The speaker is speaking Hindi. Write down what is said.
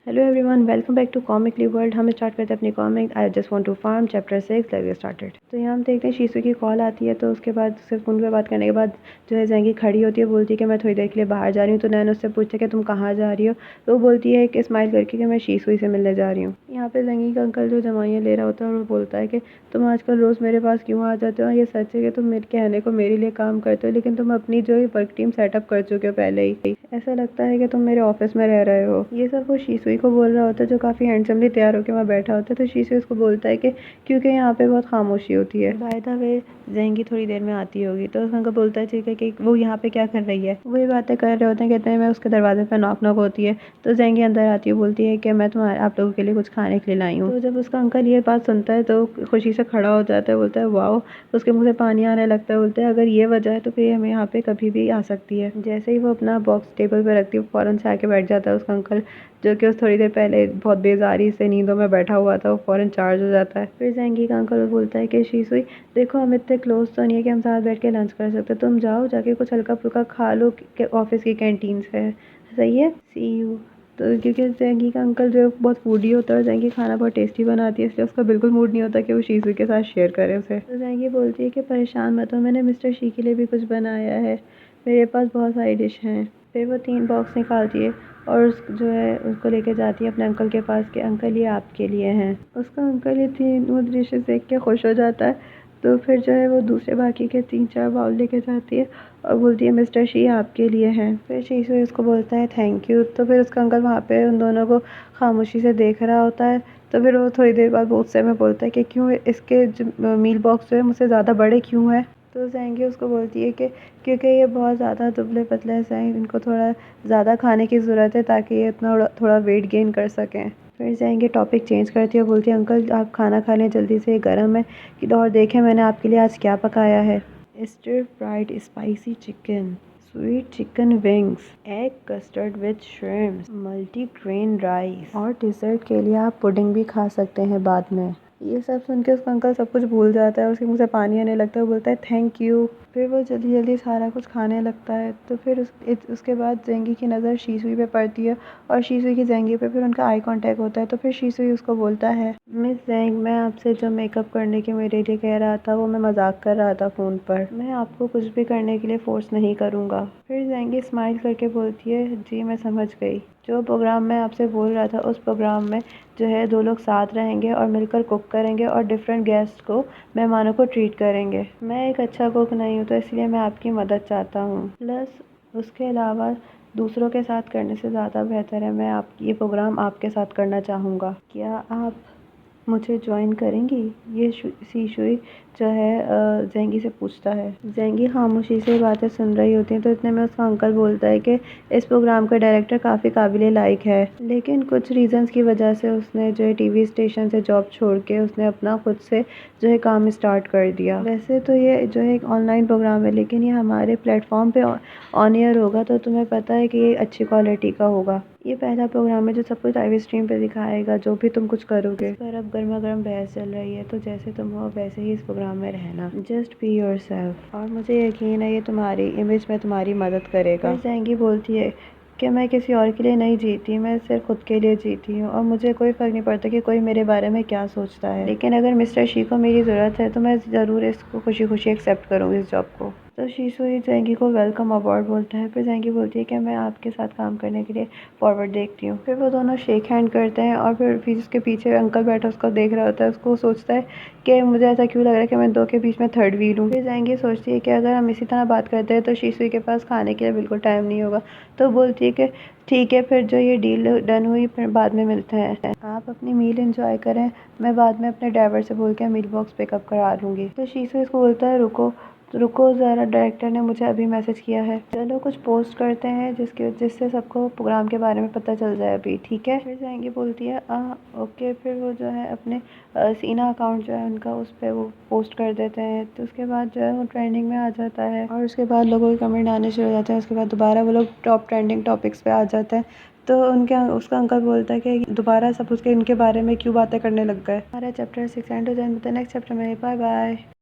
Hello everyone, welcome back to comically world. हम स्टार्ट करते हैं अपनी comic I just want to from chapter 6। Let's get started. तो यहाँ हम देखते हैं शीशु की कॉल आती है। तो उसके बाद सिर्फ फोन पे बात करने के बाद जो है ज़ेंगी खड़ी होती है, बोलती है कि मैं थोड़ी देर के लिए बाहर जा रही हूँ। तो नैन उससे पूछते हैं कि तुम कहाँ जा रही हो। तो वो बोलती है कि स्माइल करके कि मैं शीशु से मिलने जा रही हूँ। यहाँ पे ज़ेंगी का अंकल जो दवाइयाँ ले रहा होता है और वो बोलता है कि तुम आजकल रोज़ मेरे पास क्यों आ जाते हो। ये सच है कि तुम मेरे कहने को मेरे लिए काम करते हो, लेकिन तुम अपनी जो वर्क टीम सेटअप कर चुके हो पहले ही। ऐसा लगता है कि तुम मेरे ऑफिस में रह रहे हो। ये सब वो शीशुई को बोल रहा होता है, जो काफ़ी हैंडसमली तैयार होकर वहाँ बैठा होता है। तो शीशु उसको बोलता है कि क्योंकि यहाँ पे बहुत खामोशी होती है। बाय द वे ज़ेंगी थोड़ी देर में आती होगी। तो उसका अंकल बोलता है ठीक है कि वो यहाँ पे क्या कर रही है। वही बातें कर रहे होते हैं, कहते हैं मैं उसके दरवाजे पर नॉक नॉक होती है। तो ज़ेंगी अंदर आती है, बोलती है कि मैं तुम्हारे आप लोगों के लिए कुछ खाने के लिए लाई हूँ। तो जब उसका अंकल ये बात सुनता है तो खुशी से खड़ा हो जाता है, बोलता है वाओ। उसके मुँह से पानी आने लगता है। बोलता है अगर ये वजह है तो फिर हमें यहाँ पे कभी भी आ सकती है। जैसे ही वो अपना बॉक्स टेबल पर रखती है, फ़ौरन से आके बैठ जाता है उसका अंकल, जो कि उस थोड़ी देर पहले बहुत बेजारी से नींदों में बैठा हुआ था। वो फ़ौरन चार्ज हो जाता है। फिर ज़ेंगी का अंकल बोलता है कि शीशुई देखो, हम इतने क्लोज तो नहीं है कि हम साथ बैठ के लंच कर सकते। तुम जाओ जाके कुछ हल्का फुल्का खा लो ऑफिस की कैंटीन से, सही है, सी यू। तो क्योंकि ज़ेंगी का अंकल जो बहुत फूडी होता है और ज़ेंगी खाना बहुत टेस्टी बनाती है, इसलिए उसका बिल्कुल मूड नहीं होता कि वो शीशु के साथ शेयर करे उसे। तो ज़ेंगी बोलती है कि परेशान मत हो, मैंने मिस्टर शी के लिए भी कुछ बनाया है, मेरे पास बहुत सारी डिश हैं। फिर वो 3 बॉक्स निकालती है और उस जो है उसको लेके जाती है अपने अंकल के पास कि अंकल ये आपके लिए हैं। उसका अंकल ये 3 डिशेस देख के खुश हो जाता है। तो फिर जो है वो दूसरे बाकी के 3-4 बाउल लेके जाती है और बोलती है मिस्टर शी आपके लिए हैं। फिर शीशु इसको बोलता है थैंक यू। तो फिर उसका अंकल वहाँ पे उन दोनों को खामोशी से देख रहा होता है। तो फिर वो थोड़ी देर बाद गुस्से में बोलता है कि क्यों इसके मील बॉक्स जो है मुझसे ज़्यादा बड़े क्यों है। तो ज़ेंगी उसको बोलती है कि क्योंकि ये बहुत ज़्यादा दुबले पतले से हैं, इनको थोड़ा ज़्यादा खाने की ज़रूरत है ताकि ये इतना थोड़ा वेट गेन कर सकें। फिर ज़ेंगी टॉपिक चेंज करती है, बोलती है अंकल आप खाना खा लें जल्दी से, गर्म है कि और देखें मैंने आपके लिए आज क्या पकाया है। Stir fried spicy chicken, sweet chicken wings, egg custard with shrimps, multigrain rice, और डिज़र्ट के लिए आप पुडिंग भी खा सकते हैं बाद में। ये सब सुन के उसका अंकल सब कुछ भूल जाता है, उसके मुँह से पानी आने लगता है। वो बोलता है थैंक यू। फिर वो जल्दी जल्दी सारा कुछ खाने लगता है। तो फिर उसके बाद ज़ेंगी की नज़र शीशुई पे पड़ती है और शीशुई की ज़ेंगी पे, फिर उनका आई कांटेक्ट होता है। तो फिर शीशुई उसको बोलता है मिस ज़ेंग, मैं आपसे जो मेकअप करने के मेरे लिए कह रहा था वो मैं मजाक कर रहा था फ़ोन पर, मैं आपको कुछ भी करने के लिए फ़ोर्स नहीं करूँगा। फिर ज़ेंगी स्माइल करके बोलती है जी मैं समझ गई, जो प्रोग्राम मैं आपसे बोल रहा था उस प्रोग्राम में जो है 2 लोग साथ रहेंगे और मिलकर कुक करेंगे और डिफरेंट गेस्ट को, मेहमानों को ट्रीट करेंगे। मैं एक अच्छा कुक नहीं हूँ तो इसलिए मैं आपकी मदद चाहता हूँ। प्लस उसके अलावा दूसरों के साथ करने से ज़्यादा बेहतर है मैं आप ये प्रोग्राम आपके साथ करना चाहूँगा। क्या आप मुझे ज्वाइन करेंगी? ये शीशुई जो है ज़ेंगी से पूछता है। ज़ेंगी खामोशी से बातें सुन रही होती है। तो इतने में उसका अंकल बोलता है कि इस प्रोग्राम का डायरेक्टर काफ़ी काबिले लायक है, लेकिन कुछ रीज़न्स की वजह से उसने जो है टीवी स्टेशन से जॉब छोड़ के उसने अपना खुद से जो है काम स्टार्ट कर दिया। वैसे तो ये जो है एक ऑनलाइन प्रोग्राम है, लेकिन ये हमारे प्लेटफॉर्म पे ऑन एयर होगा, तो तुम्हें पता है कि ये अच्छी क्वालिटी का होगा। ये पहला प्रोग्राम है जो सब कुछ लाइव स्ट्रीम पे दिखाएगा, जो भी तुम कुछ करोगे। इस पर अब गर्मा गर्म बहस चल रही है, तो जैसे तुम हो वैसे ही इस प्रोग्राम में रहना, जस्ट बी योरसेल्फ, और मुझे यकीन है ये तुम्हारी इमेज में तुम्हारी मदद करेगा। फिर ज़ेंगी बोलती है कि मैं किसी और के लिए नहीं जीती, मैं सिर्फ खुद के लिए जीती हूँ और मुझे कोई फ़र्क नहीं पड़ता कि कोई मेरे बारे में क्या सोचता है, लेकिन अगर मिस्टर शी को मेरी ज़रूरत है तो मैं ज़रूर इसको खुशी खुशी एक्सेप्ट करूँगी इस जॉब को। तो शीशुई ज़ेंगी को वेलकम अबॉर्ड बोलता है। फिर ज़ेंगी बोलती है कि मैं आपके साथ काम करने के लिए फॉरवर्ड देखती हूँ। फिर वो दोनों शेक हैंड करते हैं और फिर उसके पीछे अंकल बैठा उसको देख रहा होता है। उसको सोचता है कि मुझे ऐसा क्यों लग रहा है कि मैं 2 के बीच में थर्ड व्हील हूँ। फिर ज़ेंगी सोचती है कि अगर हम इसी तरह बात करते हैं तो शीशुई के पास खाने के लिए बिल्कुल टाइम नहीं होगा। तो बोलती है कि ठीक है, फिर जो ये डील डन हुई, फिर बाद में मिलते हैं, आप अपनी मील एंजॉय करें, मैं बाद में अपने ड्राइवर से बोल के मील बॉक्स पिकअप करा लूँगी। तो शीशु इसको बोलता है रुको ज़रा, डायरेक्टर ने मुझे अभी मैसेज किया है, चलो कुछ पोस्ट करते हैं जिससे सबको प्रोग्राम के बारे में पता चल जाए अभी, ठीक है। फिर ज़ेंगी बोलती है ओके। फिर वो जो है अपने सीना अकाउंट जो है उनका उस पर वो पोस्ट कर देते हैं। तो उसके बाद जो है वो ट्रेंडिंग में आ जाता है और उसके बाद लोगों के कमेंट आने शुरू हो जाते हैं। उसके बाद दोबारा वो लोग टॉप ट्रेंडिंग टॉपिक्स पे आ जाते हैं। तो उसका अंकल बोलता है कि दोबारा सब उसके इनके बारे में क्यों बातें करने लग गए। हमारा चैप्टर 6 एंड हो जाए। नेक्स्ट चैप्टर में बाय बाय।